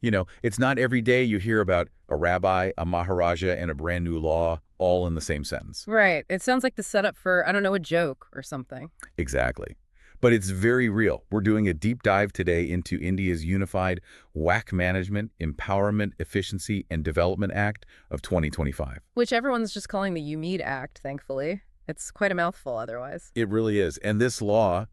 It's not every day you hear about a rabbi, a maharaja, and a brand new law all in the same sentence. Right. It sounds like the setup for, I don't know, a joke or something. Exactly. But it's very real. We're doing a deep dive today into India's Unified Waqf Management, Empowerment, Efficiency, and Development Act of 2025. Which everyone's just calling the UMEED Act, thankfully. It's quite a mouthful otherwise. It really is. And this law,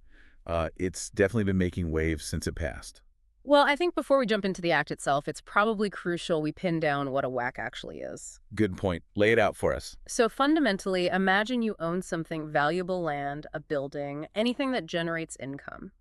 it's definitely been making waves since it passed. Well, I think before we jump into the act itself, it's probably crucial we pin down what a WAC actually is. Good point. Lay it out for us. So fundamentally, imagine you own something valuable, land, a building, anything that generates income.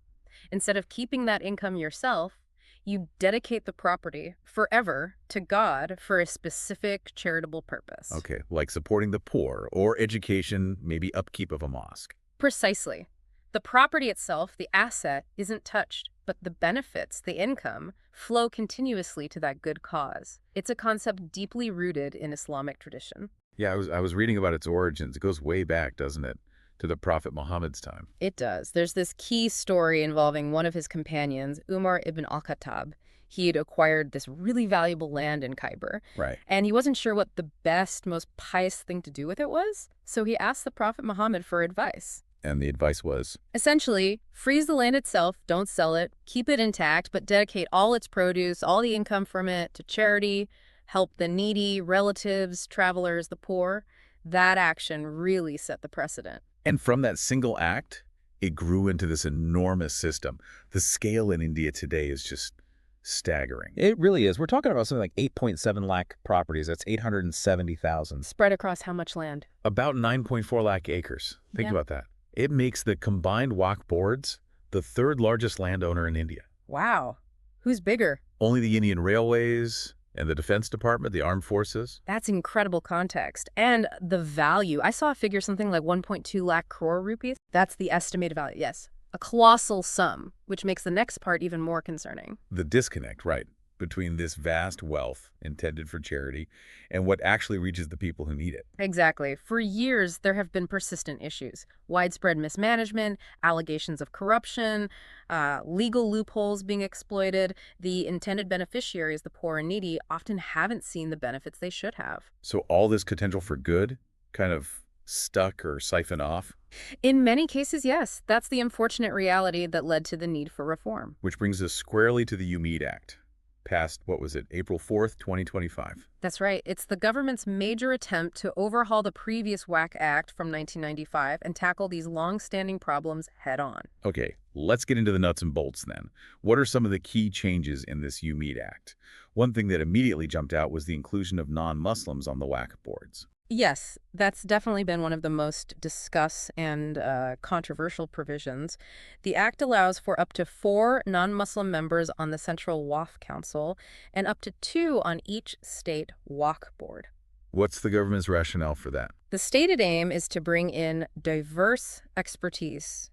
Instead of keeping that income yourself, you dedicate the property forever to God for a specific charitable purpose. Okay, like supporting the poor or education, maybe upkeep of a mosque. Precisely. The property itself, the asset, isn't touched, but the benefits, the income, flow continuously to that good cause. It's a concept deeply rooted in Islamic tradition. Yeah, I was reading about its origins. It goes way back, doesn't it, to the Prophet Muhammad's time. It does. There's this key story involving one of his companions, Umar ibn al-Khattab. He had acquired this really valuable land in Khyber, Right. and he wasn't sure what the best, most pious thing to do with it was, so he asked the Prophet Muhammad for advice. And the advice was? Essentially, freeze the land itself, don't sell it, keep it intact, but dedicate all its produce, all the income from it, to charity, help the needy, relatives, travelers, the poor. That action really set the precedent. And from that single act, it grew into this enormous system. The scale in India today is just staggering. It really is. We're talking about something like 8.7 lakh properties. That's 870,000. Spread across how much land? About 9.4 lakh acres. Think Yeah. about that. It makes the combined Waqf boards the third largest landowner in India. Wow. Who's bigger? Only the Indian Railways and the Defense Department, the armed forces. That's incredible context. And the value. I saw a figure something like 1.2 lakh crore rupees. That's the estimated value. Yes. A colossal sum, which makes the next part even more concerning. The disconnect, right, between this vast wealth intended for charity and what actually reaches the people who need it. Exactly. For years, there have been persistent issues. Widespread mismanagement, allegations of corruption, legal loopholes being exploited. The intended beneficiaries, the poor and needy, often haven't seen the benefits they should have. So all this potential for good kind of stuck or siphoned off. In many cases, yes. That's the unfortunate reality that led to the need for reform. Which brings us squarely to the UMEED Act, passed, what was it, April 4th, 2025. That's right. It's the government's major attempt to overhaul the previous WAC Act from 1995 and tackle these long-standing problems head-on. Okay, let's get into the nuts and bolts then. What are some of the key changes in this UMEED Act? One thing that immediately jumped out was the inclusion of non-Muslims on the WAC boards. Yes, that's definitely been one of the most discussed and controversial provisions. The Act allows for up to 4 non-Muslim members on the Central Waqf Council and up to 2 on each state Waqf board. What's the government's rationale for that? The stated aim is to bring in diverse expertise,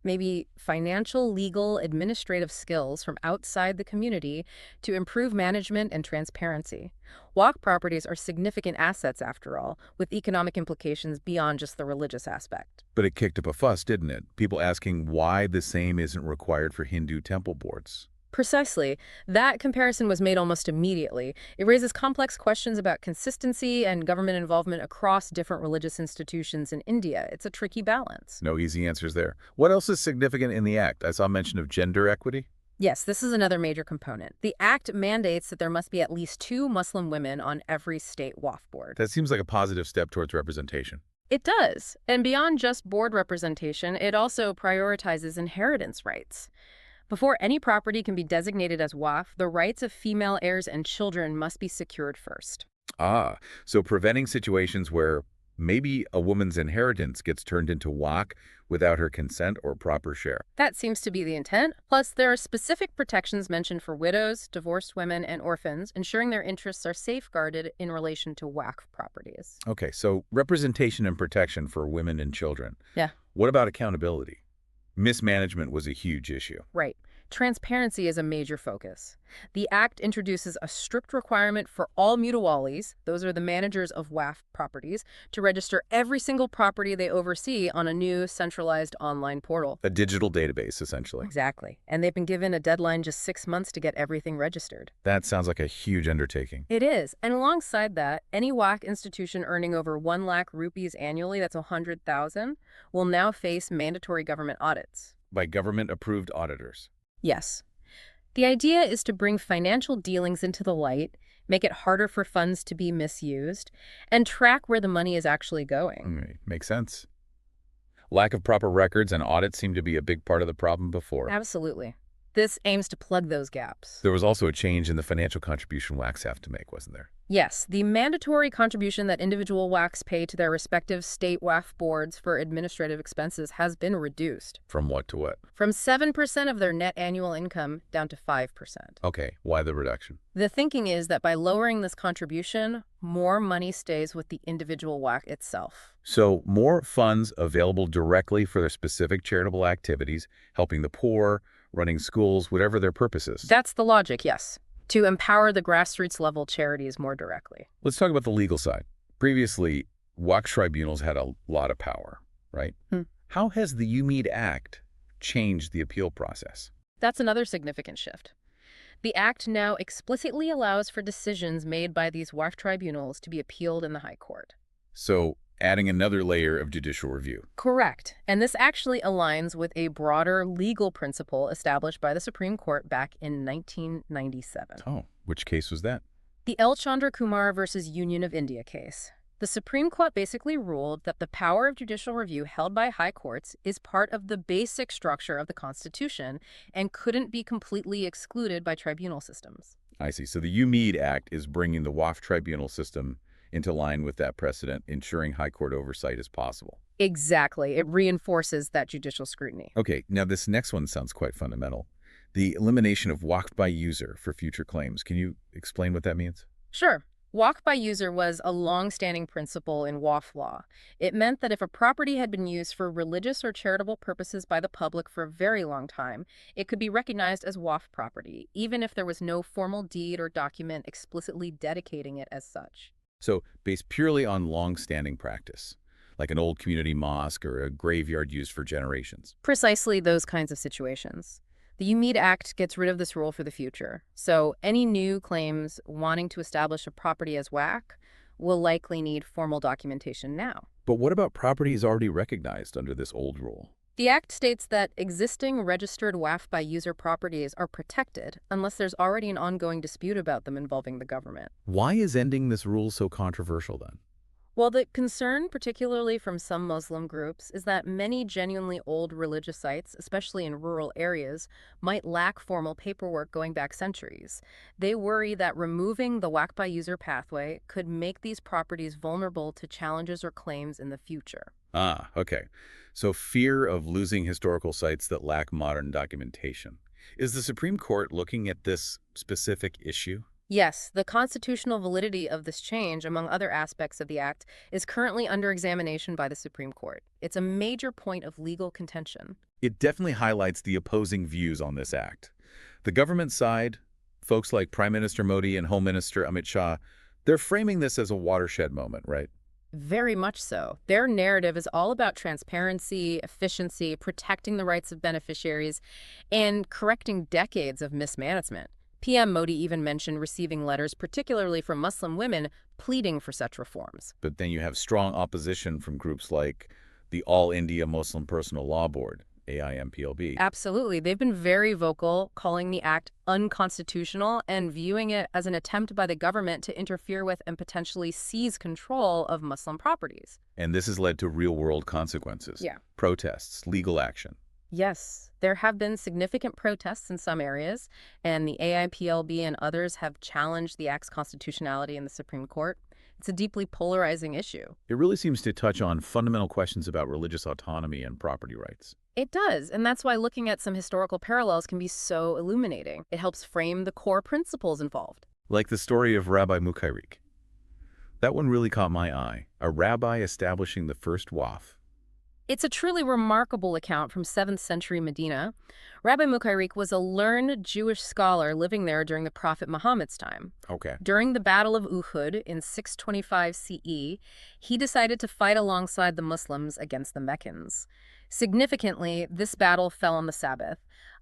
maybe financial, legal, administrative skills from outside the community to improve management and transparency. Waqf properties are significant assets, after all, with economic implications beyond just the religious aspect. But it kicked up a fuss, didn't it? People asking why the same isn't required for Hindu temple boards. Precisely. That comparison was made almost immediately. It raises complex questions about consistency and government involvement across different religious institutions in India. It's a tricky balance. No easy answers there. What else is significant in the Act? I saw mention of gender equity. Yes, this is another major component. The Act mandates that there must be at least 2 Muslim women on every state Waqf board. That seems like a positive step towards representation. It does. And beyond just board representation, it also prioritizes inheritance rights. Before any property can be designated as Waqf, the rights of female heirs and children must be secured first. Ah, so preventing situations where maybe a woman's inheritance gets turned into Waqf without her consent or proper share. That seems to be the intent. Plus, there are specific protections mentioned for widows, divorced women, and orphans, ensuring their interests are safeguarded in relation to Waqf properties. Okay, so representation and protection for women and children. Yeah. What about accountability? Mismanagement was a huge issue. Right. Transparency is a major focus. The Act introduces a strict requirement for all mutawalis, those are the managers of WAF properties, to register every single property they oversee on a new centralized online portal. A digital database, essentially. Exactly. And they've been given a deadline just 6 months to get everything registered. That sounds like a huge undertaking. It is. And alongside that, any WAC institution earning over 1 lakh rupees annually, that's 100,000, will now face mandatory government audits. By government-approved auditors. Yes. The idea is to bring financial dealings into the light, make it harder for funds to be misused, and track where the money is actually going. Makes sense. Lack of proper records and audits seem to be a big part of the problem before. Absolutely. This aims to plug those gaps. There was also a change in the financial contribution WACs have to make, wasn't there? Yes, the mandatory contribution that individual WACs pay to their respective state WAF boards for administrative expenses has been reduced. From what to what? From 7% of their net annual income down to 5%. Okay, why the reduction? The thinking is that by lowering this contribution, more money stays with the individual WAC itself. So more funds available directly for their specific charitable activities, helping the poor, running schools, whatever their purpose is. That's the logic, yes. To empower the grassroots level charities more directly. Let's talk about the legal side. Previously, WAC tribunals had a lot of power, right? How has the UMEED Act changed the appeal process? That's another significant shift. The Act now explicitly allows for decisions made by these WAF tribunals to be appealed in the High Court. So, adding another layer of judicial review. Correct. And this actually aligns with a broader legal principle established by the Supreme Court back in 1997. Oh, which case was that? The L. Chandra Kumar versus Union of India case. The Supreme Court basically ruled that the power of judicial review held by high courts is part of the basic structure of the Constitution and couldn't be completely excluded by tribunal systems. I see. So the UMEED Act is bringing the WAF tribunal system into line with that precedent, ensuring high court oversight is possible. Exactly. It reinforces that judicial scrutiny. Okay, now this next one sounds quite fundamental. The elimination of WAF by user for future claims. Can you explain what that means? Sure. WAF by user was a long-standing principle in WAF law. It meant that if a property had been used for religious or charitable purposes by the public for a very long time, it could be recognized as WAF property, even if there was no formal deed or document explicitly dedicating it as such. So, based purely on long-standing practice, like an old community mosque or a graveyard used for generations. Precisely those kinds of situations. The UMEED Act gets rid of this rule for the future. So any new claims wanting to establish a property as WAC will likely need formal documentation now. But what about properties already recognized under this old rule? The Act states that existing registered WAF by user properties are protected unless there's already an ongoing dispute about them involving the government. Why is ending this rule so controversial then? Well, the concern, particularly from some Muslim groups, is that many genuinely old religious sites, especially in rural areas, might lack formal paperwork going back centuries. They worry that removing the WAC by user pathway could make these properties vulnerable to challenges or claims in the future. Ah, okay. So fear of losing historical sites that lack modern documentation. Is the Supreme Court looking at this specific issue? Yes, the constitutional validity of this change, among other aspects of the Act, is currently under examination by the Supreme Court. It's a major point of legal contention. It definitely highlights the opposing views on this act. The government side, folks like Prime Minister Modi and Home Minister Amit Shah, they're framing this as a watershed moment, right? Very much so. Their narrative is all about transparency, efficiency, protecting the rights of beneficiaries, and correcting decades of mismanagement. PM Modi even mentioned receiving letters, particularly from Muslim women, pleading for such reforms. But then you have strong opposition from groups like the All India Muslim Personal Law Board, AIMPLB. Absolutely. They've been very vocal, calling the act unconstitutional and viewing it as an attempt by the government to interfere with and potentially seize control of Muslim properties. And this has led to real-world consequences. Yeah. Protests, legal action. Yes, there have been significant protests in some areas, and the AIPLB and others have challenged the Act's constitutionality in the Supreme Court. It's a deeply polarizing issue. It really seems to touch on fundamental questions about religious autonomy and property rights. It does, and that's why looking at some historical parallels can be so illuminating. It helps frame the core principles involved. Like the story of Rabbi Mukhayriq. That one really caught my eye. A rabbi establishing the first WAF. It's a truly remarkable account from 7th century Medina. Rabbi Mukhayriq was a learned Jewish scholar living there during the Prophet Muhammad's time. Okay. During the Battle of Uhud in 625 CE, he decided to fight alongside the Muslims against the Meccans. Significantly, this battle fell on the Sabbath,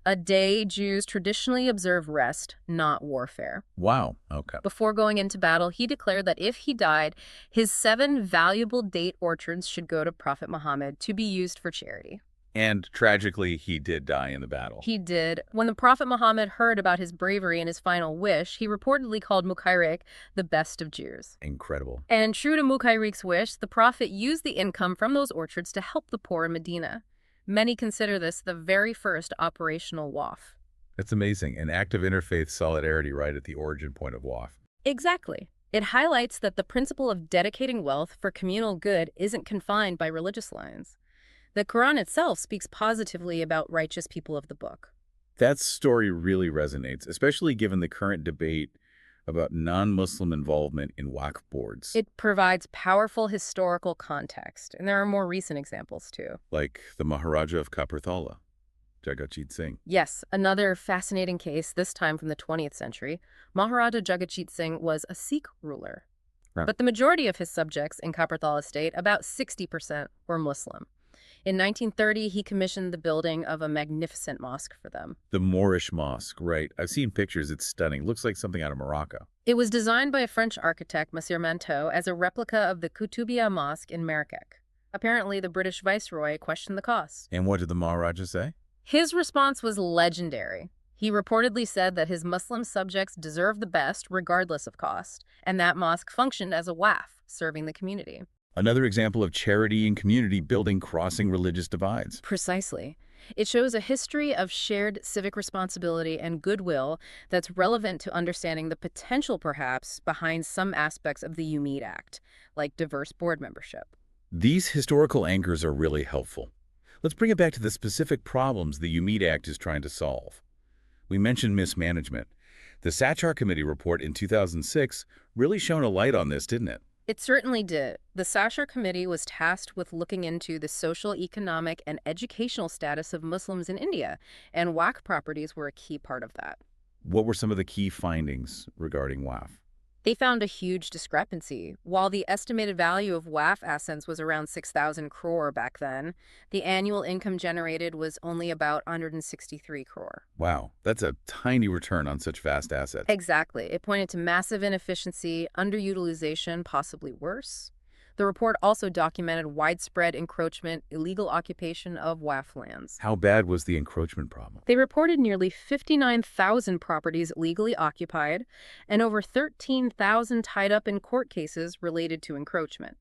a day Jews traditionally observe rest, not warfare. Wow. Okay. Before going into battle, he declared that if he died, his 7 valuable date orchards should go to Prophet Muhammad to be used for charity. And tragically, he did die in the battle. He did. When the Prophet Muhammad heard about his bravery and his final wish, he reportedly called Mukhayriq the best of Jews. Incredible. And true to Mukhayriq's wish, the Prophet used the income from those orchards to help the poor in Medina. Many consider this the very first operational waqf. That's amazing. An act of interfaith solidarity right at the origin point of waqf. Exactly. It highlights that the principle of dedicating wealth for communal good isn't confined by religious lines. The Quran itself speaks positively about righteous people of the book. That story really resonates, especially given the current debate about non-Muslim involvement in waqf boards. It provides powerful historical context, and there are more recent examples too. Like the Maharaja of Kapurthala, Jagatjit Singh. Yes, another fascinating case, this time from the 20th century. Maharaja Jagatjit Singh was a Sikh ruler. Right. But the majority of his subjects in Kapurthala state, about 60%, were Muslim. In 1930, he commissioned the building of a magnificent mosque for them. The Moorish Mosque, right. I've seen pictures. It's stunning. Looks like something out of Morocco. It was designed by a French architect, Monsieur Manteau, as a replica of the Koutoubia Mosque in Marrakech. Apparently, the British viceroy questioned the cost. And what did the Maharaja say? His response was legendary. He reportedly said that his Muslim subjects deserved the best, regardless of cost, and that mosque functioned as a waqf, serving the community. Another example of charity and community building crossing religious divides. Precisely. It shows a history of shared civic responsibility and goodwill that's relevant to understanding the potential, perhaps, behind some aspects of the UMEED Act, like diverse board membership. These historical anchors are really helpful. Let's bring it back to the specific problems the UMEED Act is trying to solve. We mentioned mismanagement. The Sachar Committee report in 2006 really shone a light on this, didn't it? It certainly did. The Sachar Committee was tasked with looking into the social, economic, and educational status of Muslims in India, and waqf properties were a key part of that. What were some of the key findings regarding waqf? They found a huge discrepancy. While the estimated value of waqf assets was around 6,000 crore back then, the annual income generated was only about 163 crore. Wow, that's a tiny return on such vast assets. Exactly. It pointed to massive inefficiency, underutilization, possibly worse. The report also documented widespread encroachment, illegal occupation of waqf lands. How bad was the encroachment problem? They reported nearly 59,000 properties legally occupied and over 13,000 tied up in court cases related to encroachment.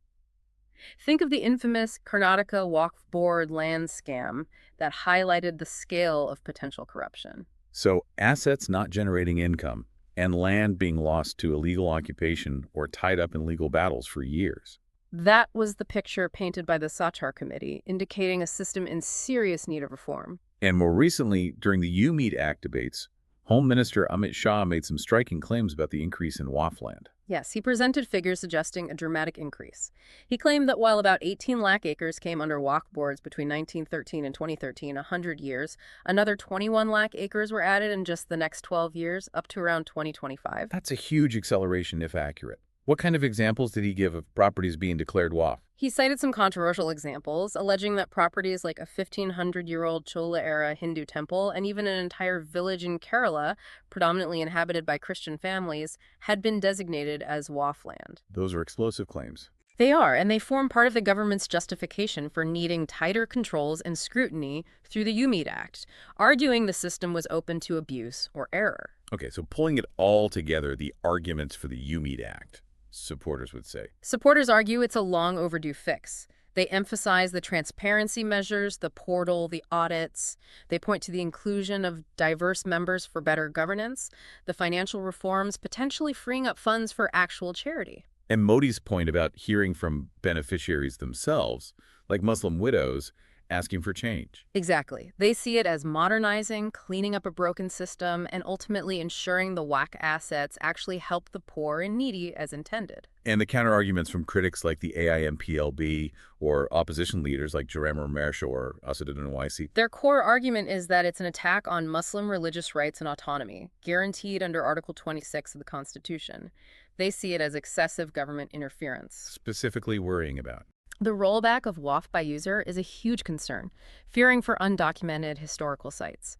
Think of the infamous Karnataka Waqf Board land scam that highlighted the scale of potential corruption. So assets not generating income and land being lost to illegal occupation or tied up in legal battles for years. That was the picture painted by the Sachar Committee, indicating a system in serious need of reform. And more recently, during the UMEED Act debates, Home Minister Amit Shah made some striking claims about the increase in waqf land. Yes, he presented figures suggesting a dramatic increase. He claimed that while about 18 lakh acres came under waqf boards between 1913 and 2013, 100 years, another 21 lakh acres were added in just the next 12 years, up to around 2025. That's a huge acceleration if accurate. What kind of examples did he give of properties being declared waqf? He cited some controversial examples, alleging that properties like a 1,500-year-old Chola-era Hindu temple and even an entire village in Kerala, predominantly inhabited by Christian families, had been designated as waqf land. Those are explosive claims. They are, and they form part of the government's justification for needing tighter controls and scrutiny through the UMEED Act, arguing the system was open to abuse or error. Okay, so pulling it all together, the arguments for the UMEED Act, supporters would say. Supporters argue it's a long overdue fix. They emphasize the transparency measures, the portal, the audits. They point to the inclusion of diverse members for better governance, the financial reforms, potentially freeing up funds for actual charity. And Modi's point about hearing from beneficiaries themselves, like Muslim widows, asking for change. Exactly. They see it as modernizing, cleaning up a broken system, and ultimately ensuring the WAC assets actually help the poor and needy as intended. And the counter-arguments from critics like the AIMPLB or opposition leaders like Jairam Ramesh or Asaduddin Owaisi. Their core argument is that it's an attack on Muslim religious rights and autonomy, guaranteed under Article 26 of the Constitution. They see it as excessive government interference. Specifically worrying about. The rollback of WAF by user is a huge concern, fearing for undocumented historical sites.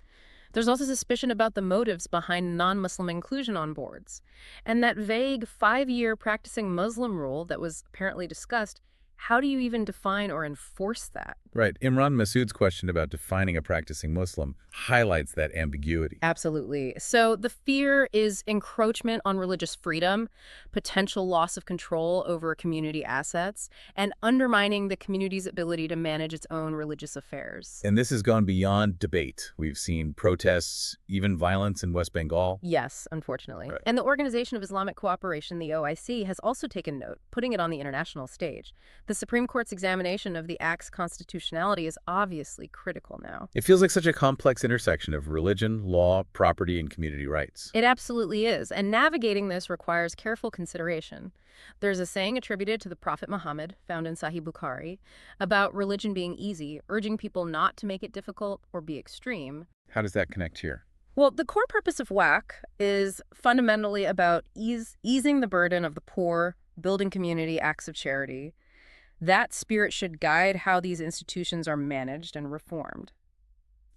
There's also suspicion about the motives behind non-Muslim inclusion on boards. And that vague 5-year practicing Muslim rule that was apparently discussed, how do you even define or enforce that? Right. Imran Masood's question about defining a practicing Muslim highlights that ambiguity. Absolutely. So the fear is encroachment on religious freedom, potential loss of control over community assets, and undermining the community's ability to manage its own religious affairs. And this has gone beyond debate. We've seen protests, even violence in West Bengal. Yes, unfortunately. Right. And the Organization of Islamic Cooperation, the OIC, has also taken note, putting it on the international stage. The Supreme Court's examination of the Act's constitutionality is obviously critical now. It feels like such a complex intersection of religion, law, property, and community rights. It absolutely is, and navigating this requires careful consideration. There's a saying attributed to the Prophet Muhammad, found in Sahih Bukhari, about religion being easy, urging people not to make it difficult or be extreme. How does that connect here? Well, the core purpose of WAC is fundamentally about easing the burden of the poor, building community acts of charity. That spirit should guide how these institutions are managed and reformed.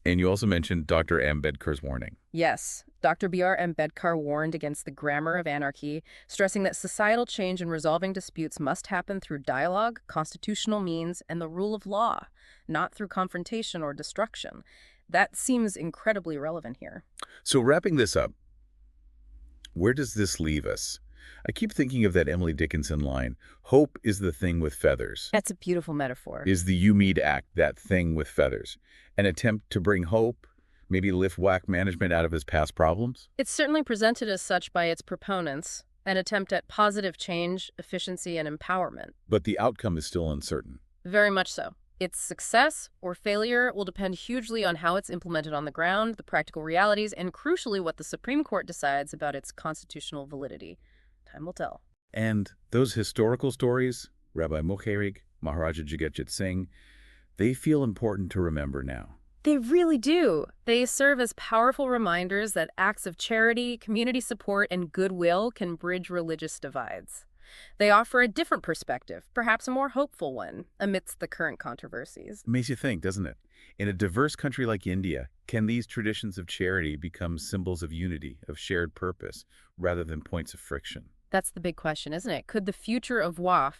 And you also mentioned Dr. Ambedkar's warning. Yes, Dr. B.R. Ambedkar warned against the grammar of anarchy, stressing that societal change and resolving disputes must happen through dialogue, constitutional means, and the rule of law, not through confrontation or destruction. That seems incredibly relevant here. So wrapping this up, where does this leave us? I keep thinking of that Emily Dickinson line, hope is the thing with feathers. That's a beautiful metaphor. Is the UMEED Act that thing with feathers? An attempt to bring hope, maybe lift WAC management out of his past problems? It's certainly presented as such by its proponents, an attempt at positive change, efficiency, and empowerment. But the outcome is still uncertain. Very much so. Its success or failure will depend hugely on how it's implemented on the ground, the practical realities, and crucially what the Supreme Court decides about its constitutional validity. Time will tell. And those historical stories, Rabbi Mukhayriq, Maharaja Jagatjit Singh, they feel important to remember now. They really do. They serve as powerful reminders that acts of charity, community support, and goodwill can bridge religious divides. They offer a different perspective, perhaps a more hopeful one, amidst the current controversies. It makes you think, doesn't it? In a diverse country like India, can these traditions of charity become symbols of unity, of shared purpose, rather than points of friction? That's the big question, isn't it? Could the future of WAF,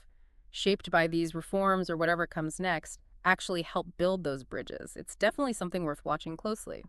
shaped by these reforms or whatever comes next, actually help build those bridges? It's definitely something worth watching closely.